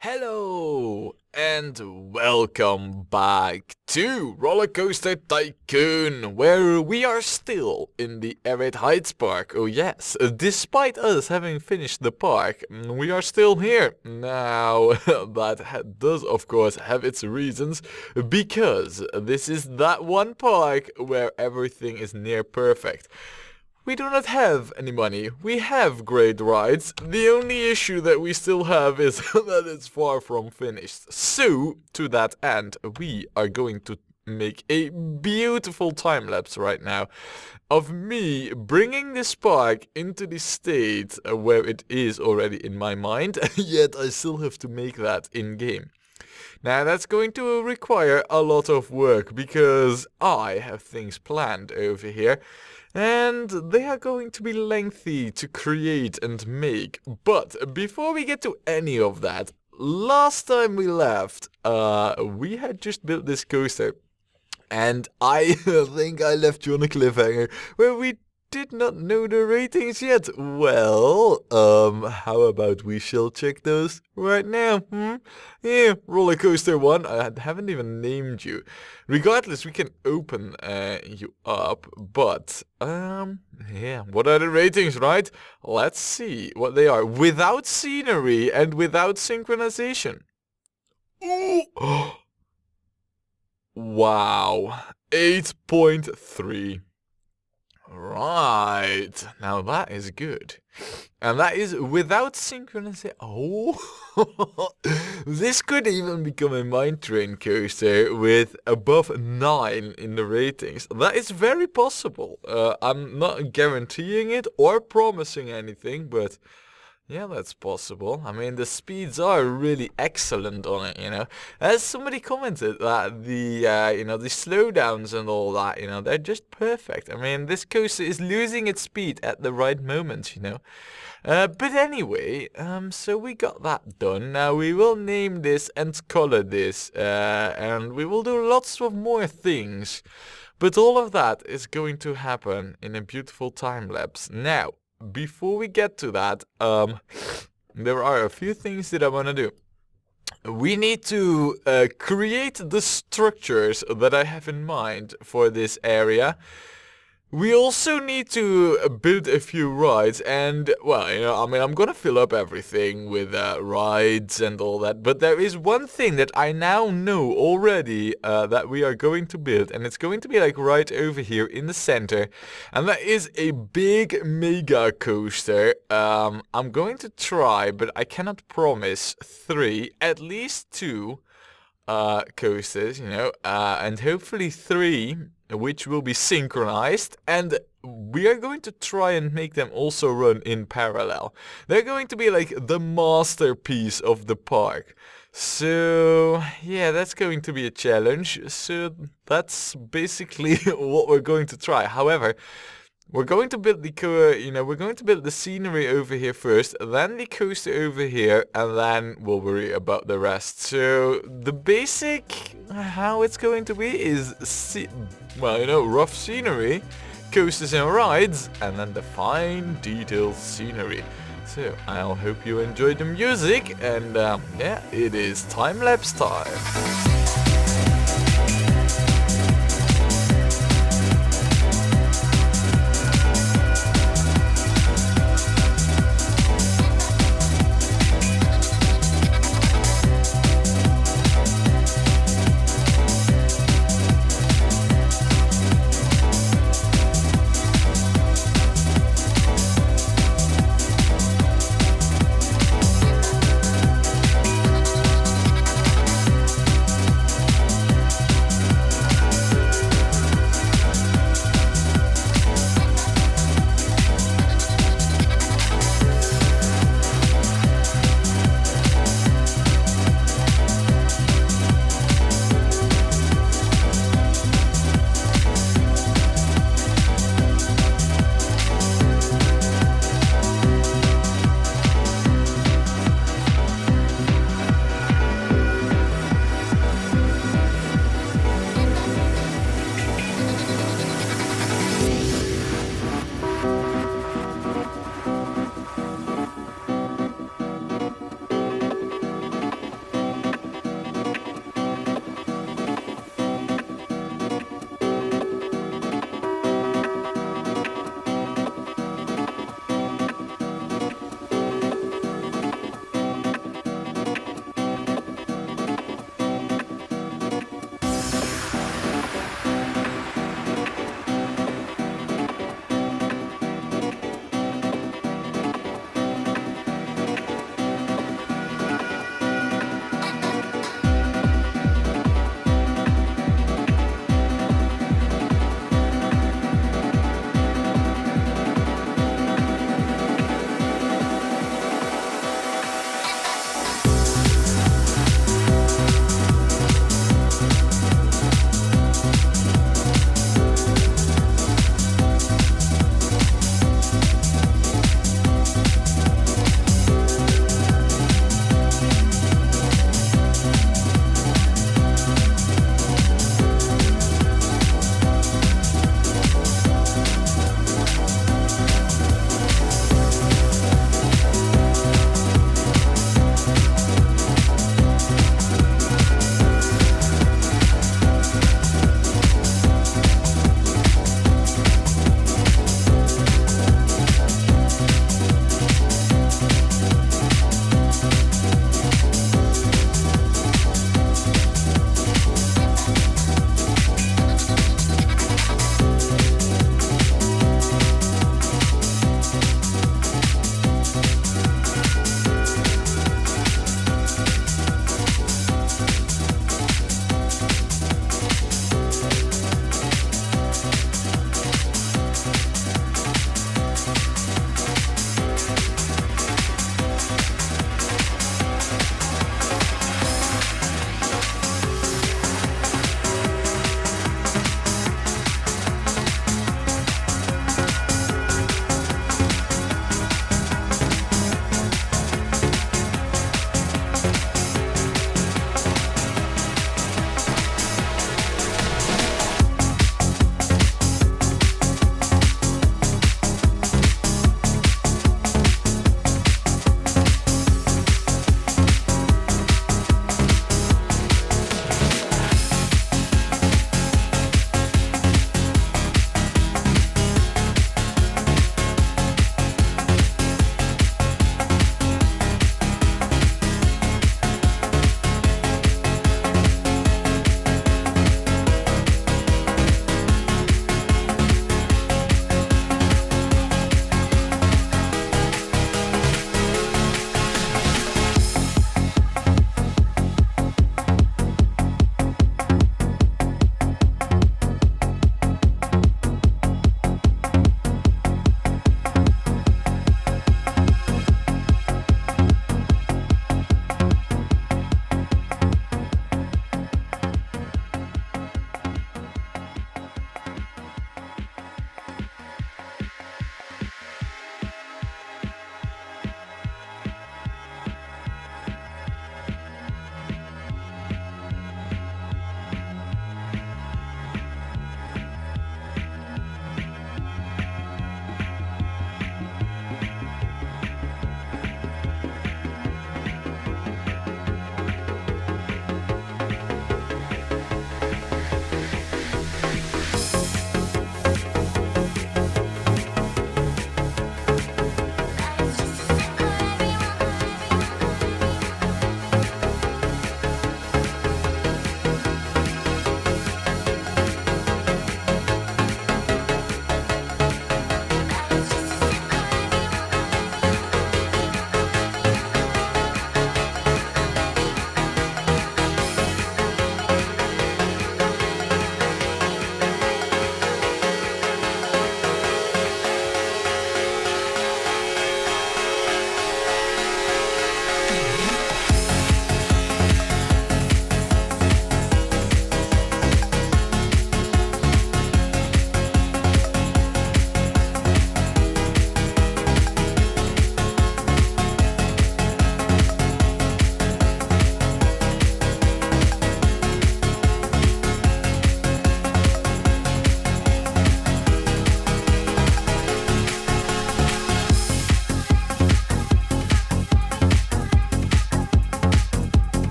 Hello and welcome back to Rollercoaster Tycoon, where we are still in the Arid Heights park. Oh yes, despite us having finished the park, we are still here. Now, that does of course have its reasons, because this is that one park where everything is near perfect. We do not have any money. We have great rides. The only issue that we still have is that it's far from finished. So, to that end, we are going to make a beautiful time-lapse right now of me bringing this park into the state where it is already in my mind, yet I still have to make that in-game. Now that's going to require a lot of work because I have things planned over here. And they are going to be lengthy to create and make. But before we get to any of that, last time we left, we had just built this coaster. And I think I left you on a cliffhanger where we did not know the ratings yet. Well, how about we shall check those right now? Yeah, Rollercoaster 1, I haven't even named you. Regardless, we can open you up, but, yeah, what are the ratings, right? Let's see what they are. Without scenery and without synchronization. Ooh. Wow, 8.3. Right, now that is good. And that is without synchronization. Oh, this could even become a mine train coaster with above 9 in the ratings. That is very possible. I'm not guaranteeing it or promising anything, but yeah, that's possible. I mean, the speeds are really excellent on it, you know. As somebody commented that the slowdowns and all that, they're just perfect. I mean, this coaster is losing its speed at the right moment, But anyway, so we got that done. Now we will name this and color this, and we will do lots of more things. But all of that is going to happen in a beautiful time lapse. Now, before we get to that, there are a few things that I want to do. We need to create the structures that I have in mind for this area. We also need to build a few rides and, well, I'm gonna fill up everything with rides and all that, but there is one thing that I now know already that we are going to build, and it's going to be like right over here in the center, and that is a big mega coaster. I'm going to try, but I cannot promise 3, at least 2 coasters, and hopefully 3 which will be synchronized, and we are going to try and make them also run in parallel. They're going to be like the masterpiece of the park. So yeah, that's going to be a challenge. So that's basically what we're going to try. However, we're going to build we're going to build the scenery over here first, then the coaster over here, and then we'll worry about the rest. So the basic how it's going to be is rough scenery, coasters and rides, and then the fine detailed scenery. So I'll hope you enjoyed the music, and yeah, it is time-lapse time.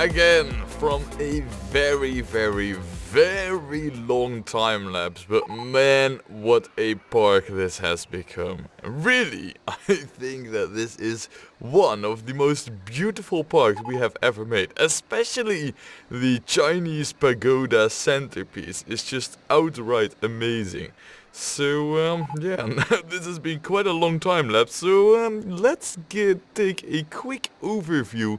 again from a very, very, very long time lapse, but man, what a park this has become. Really, I think that this is one of the most beautiful parks we have ever made, especially the Chinese pagoda centerpiece is just outright amazing. So, yeah, this has been quite a long time lapse, so let's take a quick overview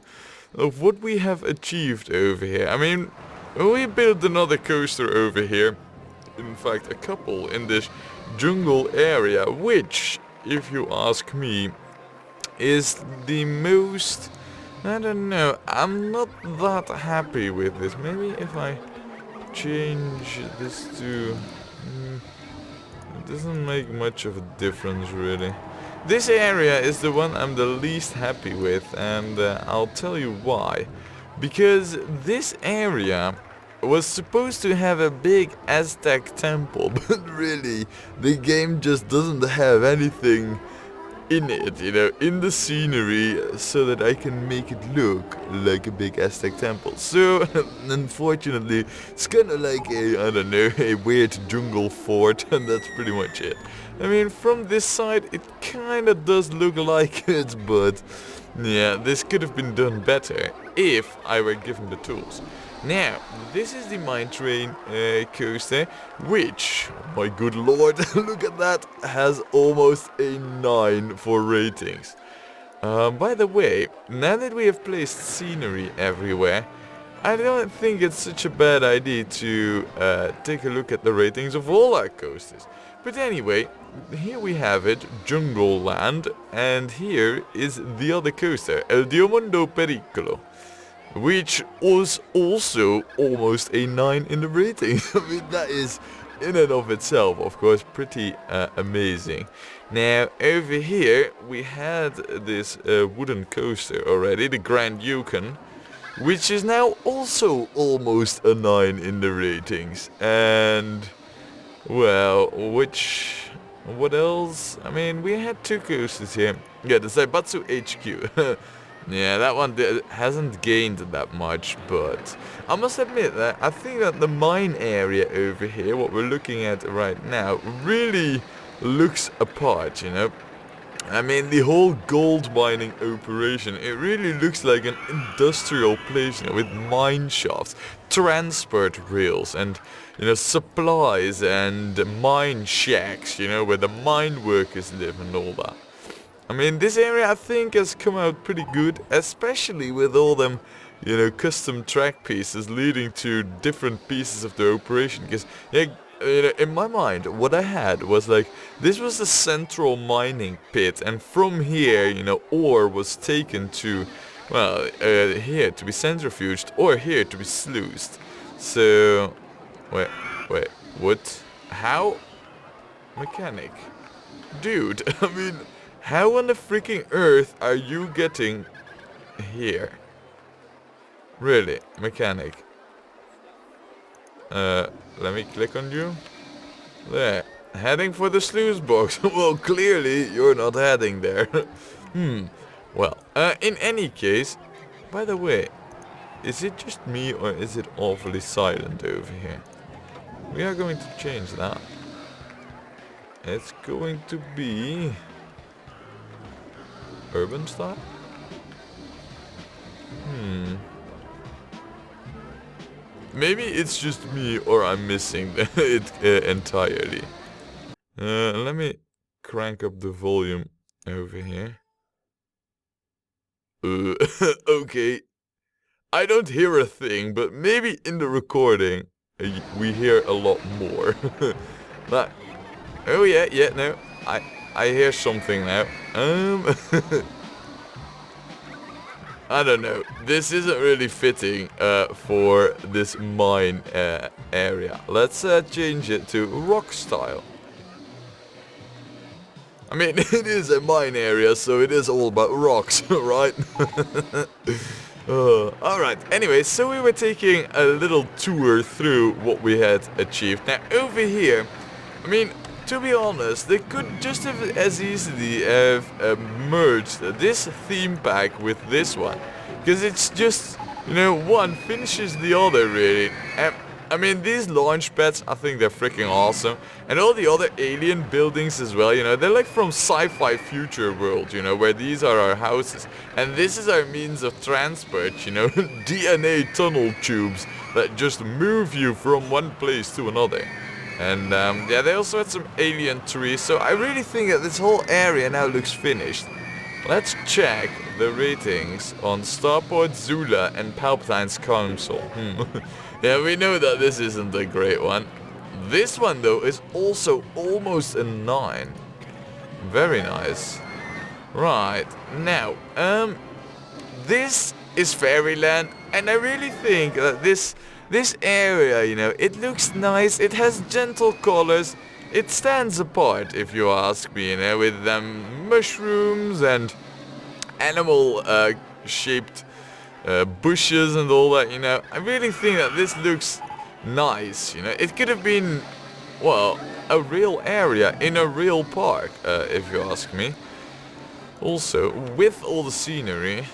of what we have achieved over here. I mean, we built another coaster over here, in fact a couple in this jungle area, which, if you ask me, is the most, I don't know, I'm not that happy with this. Maybe if I change this to, it doesn't make much of a difference really. This area is the one I'm the least happy with, and I'll tell you why. Because this area was supposed to have a big Aztec temple, but really, the game just doesn't have anything in it, you know, in the scenery, so that I can make it look like a big Aztec temple. So, unfortunately, it's kind of like a, I don't know, a weird jungle fort, and that's pretty much it. I mean, from this side, it kind of does look like it, but yeah, this could have been done better if I were given the tools. Now, this is the Mine Train coaster, which, my good lord, look at that, has almost a 9 for ratings. By the way, now that we have placed scenery everywhere, I don't think it's such a bad idea to take a look at the ratings of all our coasters. But anyway, here we have it, Jungle Land, and here is the other coaster, El Diamondo Pericolo, which was also almost a 9 in the rating. I mean, that is, in and of itself, of course, pretty amazing. Now, over here, we had this wooden coaster already, the Grand Yukon, which is now also almost a 9 in the ratings. And, well, what else? I mean, we had 2 coasters here. Yeah, the Zaibatsu HQ. Yeah, that one hasn't gained that much, but I must admit that I think that the mine area over here, what we're looking at right now, really looks apart, you know. I mean, the whole gold mining operation, it really looks like an industrial place, you know, with mine shafts, transport rails, and, you know, supplies and mine shacks, you know, where the mine workers live and all that. I mean, this area I think has come out pretty good, especially with all them, you know, custom track pieces leading to different pieces of the operation. Because, yeah, you know, in my mind, what I had was like, this was the central mining pit, and from here, you know, ore was taken to, well, here to be centrifuged, or here to be sluiced. So, wait, what? How? Mechanic? Dude, I mean, how on the freaking earth are you getting here? Really, mechanic. Let me click on you. There. Heading for the sluice box. Well, clearly you're not heading there. Well, in any case, by the way, is it just me or is it awfully silent over here? We are going to change that. It's going to be urban style? Maybe it's just me or I'm missing it entirely. Let me crank up the volume over here. Okay. I don't hear a thing, but maybe in the recording we hear a lot more. But, oh yeah, no. I hear something now. I don't know. This isn't really fitting for this mine area. Let's change it to rock style. I mean, it is a mine area, so it is all about rocks, right? Alright, anyway, so we were taking a little tour through what we had achieved. Now, over here, I mean, to be honest, they could just have as easily have merged this theme pack with this one. Because it's just You know, one finishes the other really. And I mean, these launch pads, I think they're freaking awesome. And all the other alien buildings as well, you know, they're like from sci-fi future world, you know, where these are our houses. And this is our means of transport, you know, DNA tunnel tubes that just move you from one place to another. And yeah, they also had some alien trees, so I really think that this whole area now looks finished. Let's check the ratings on Starport, Zula and Palpatine's console. Yeah, we know that this isn't a great one. This one though is also almost a 9. Very nice. Right, now, this is Fairyland, and I really think that this area, you know, it looks nice, it has gentle colors, it stands apart if you ask me, you know, with mushrooms and animal shaped bushes and all that, you know. I really think that this looks nice, you know. It could have been, well, a real area in a real park, if you ask me. Also, with all the scenery,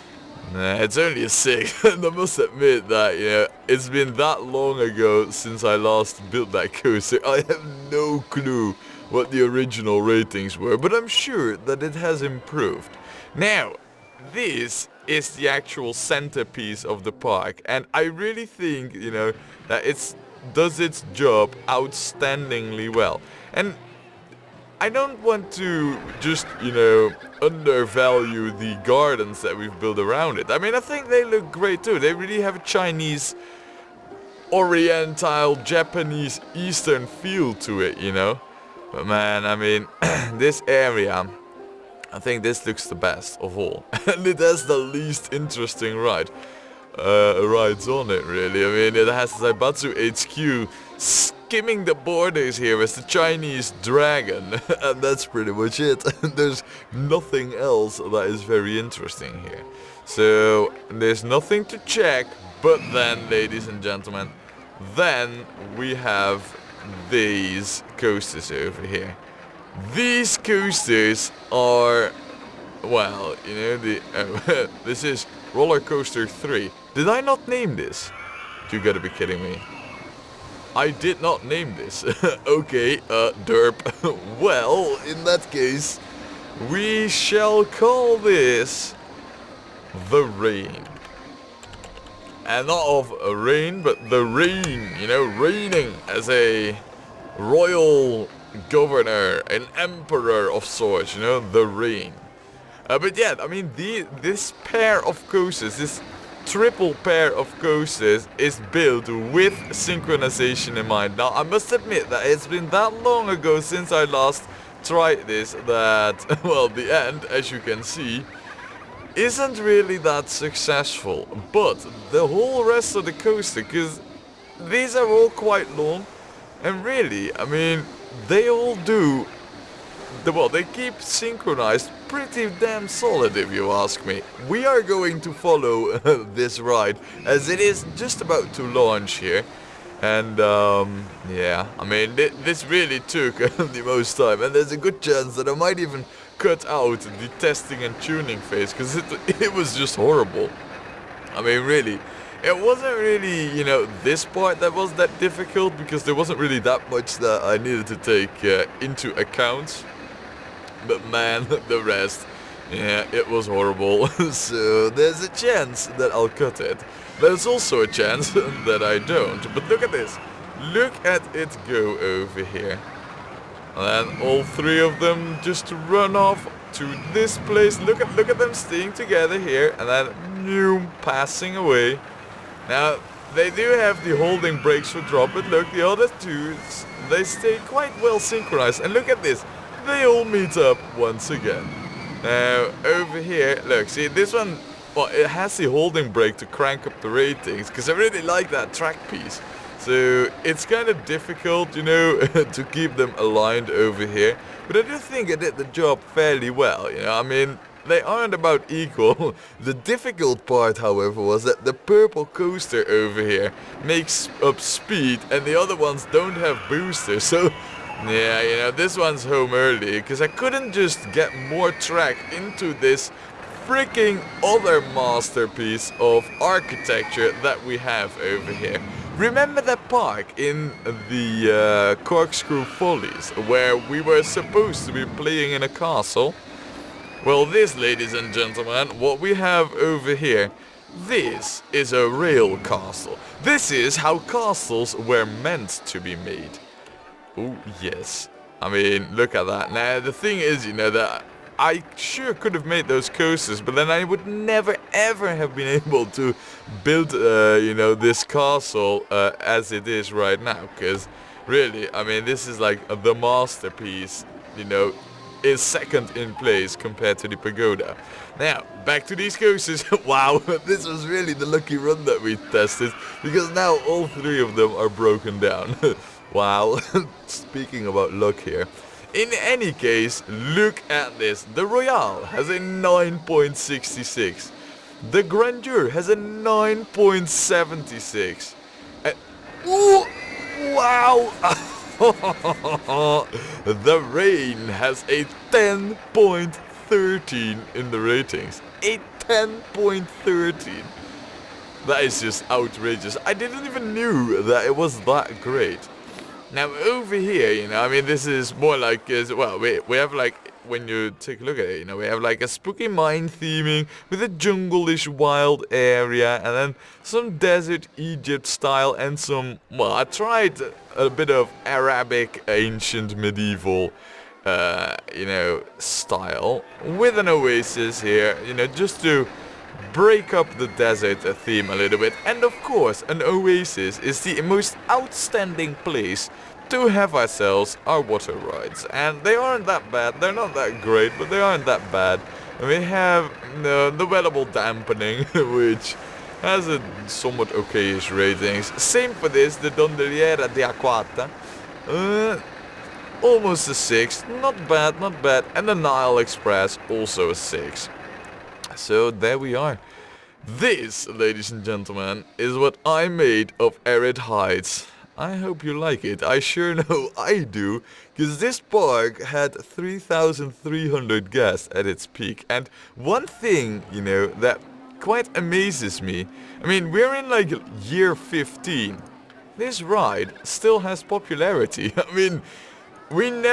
it's only a 6, and I must admit that, you know, it's been that long ago since I last built that coaster. I have no clue what the original ratings were, but I'm sure that it has improved. Now, this is the actual centerpiece of the park, and I really think, you know, that it does its job outstandingly well. And I don't want to just, you know, undervalue the gardens that we've built around it. I mean, I think they look great too. They really have a Chinese, Oriental, Japanese, Eastern feel to it, you know. But man, I mean, this area, I think this looks the best of all. And it has the least interesting rides on it, really. I mean, it has Zaibatsu HQ skimming the borders here as the Chinese dragon. And that's pretty much it. There's nothing else that is very interesting here. So, there's nothing to check. But then, ladies and gentlemen, then we have these coasters over here. These coasters are, well, you know, this is Rollercoaster 3. Did I not name this? You gotta be kidding me. I did not name this. Okay, derp. Well, in that case, we shall call this the Rain. And not of a rain, but the rain, you know, reigning as a royal governor, an emperor of sorts, you know, the Rain. But yeah, I mean, this pair of coasters, this triple pair of coasters is built with synchronization in mind. Now, I must admit that it's been that long ago since I last tried this that, well, the end, as you can see, isn't really that successful. But the whole rest of the coaster, because these are all quite long, and really, I mean, they all do, well, they keep synchronized pretty damn solid if you ask me. We are going to follow this ride as it is just about to launch here. And yeah, I mean, this really took the most time, and there's a good chance that I might even cut out the testing and tuning phase, because it was just horrible. I mean, really. It wasn't really, you know, this part that was that difficult, because there wasn't really that much that I needed to take into account. But man, the rest, yeah, it was horrible. So there's a chance that I'll cut it. There's also a chance that I don't. But look at this. Look at it go over here. And then all three of them just run off to this place. Look at them staying together here, and then passing away. Now, they do have the holding brakes for drop, but look, the other two, they stay quite well synchronized. And look at this, they all meet up once again. Now, over here, look, see, this one, well, it has the holding brake to crank up the ratings, because I really like that track piece. So, it's kind of difficult, you know, to keep them aligned over here. But I do think I did the job fairly well, you know, I mean, they aren't about equal. The difficult part, however, was that the purple coaster over here makes up speed and the other ones don't have boosters. So, yeah, you know, this one's home early because I couldn't just get more track into this freaking other masterpiece of architecture that we have over here. Remember that park in the Corkscrew Follies where we were supposed to be playing in a castle? Well, this, ladies and gentlemen, what we have over here, this is a real castle. This is how castles were meant to be made. Oh, yes. I mean, look at that. Now, the thing is, you know, that I sure could have made those coasters, but then I would never ever have been able to build, you know, this castle as it is right now. Because, really, I mean, this is like the masterpiece, you know, is second in place compared to the pagoda. Now, back to these coasters. Wow, this was really the lucky run that we tested, because now all three of them are broken down. Wow, speaking about luck here. In any case, look at this. The Royale has a 9.66. The Grandeur has a 9.76. Ooh, wow! The Rain has a 10.13 in the ratings. A 10.13. That is just outrageous. I didn't even knew that it was that great. Now over here, you know, I mean, this is more like, well, we have like, when you take a look at it, you know, we have like a spooky mine theming with a jungle-ish wild area, and then some desert Egypt style and some, well, I tried a bit of Arabic ancient medieval, you know, style with an oasis here, you know, just to break up the desert theme a little bit. And of course, an oasis is the most outstanding place to have ourselves our water rides. And they aren't that bad. They're not that great, but they aren't that bad. And we have the wettable dampening, which has a somewhat okayish ratings. Same for this, the Dondoliera di Acquata. Almost a 6. Not bad, not bad. And the Nile Express, also a 6. So there we are. This, ladies and gentlemen, is what I made of Arid Heights. I hope you like it. I sure know I do, because this park had 3,300 guests at its peak. And one thing, you know, that quite amazes me, I mean, we're in like year 15. This ride still has popularity. I mean, when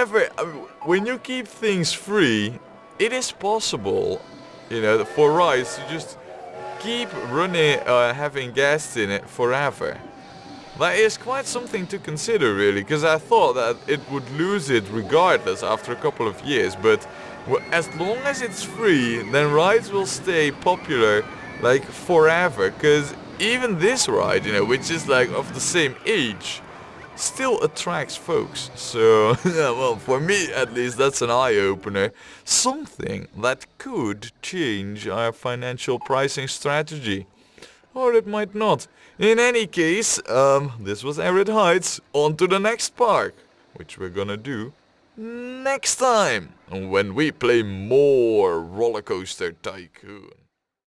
you keep things free, it is possible, you know, for rides to just keep running, having guests in it forever. That is quite something to consider, really, because I thought that it would lose it regardless after a couple of years, but as long as it's free, then rides will stay popular like forever, because even this ride, you know, which is like of the same age, still attracts folks. So, yeah, well, for me at least, that's an eye-opener. Something that could change our financial pricing strategy. Or it might not. In any case, this was Arid Heights. On to the next park, which we're gonna do next time, when we play more Rollercoaster Tycoon.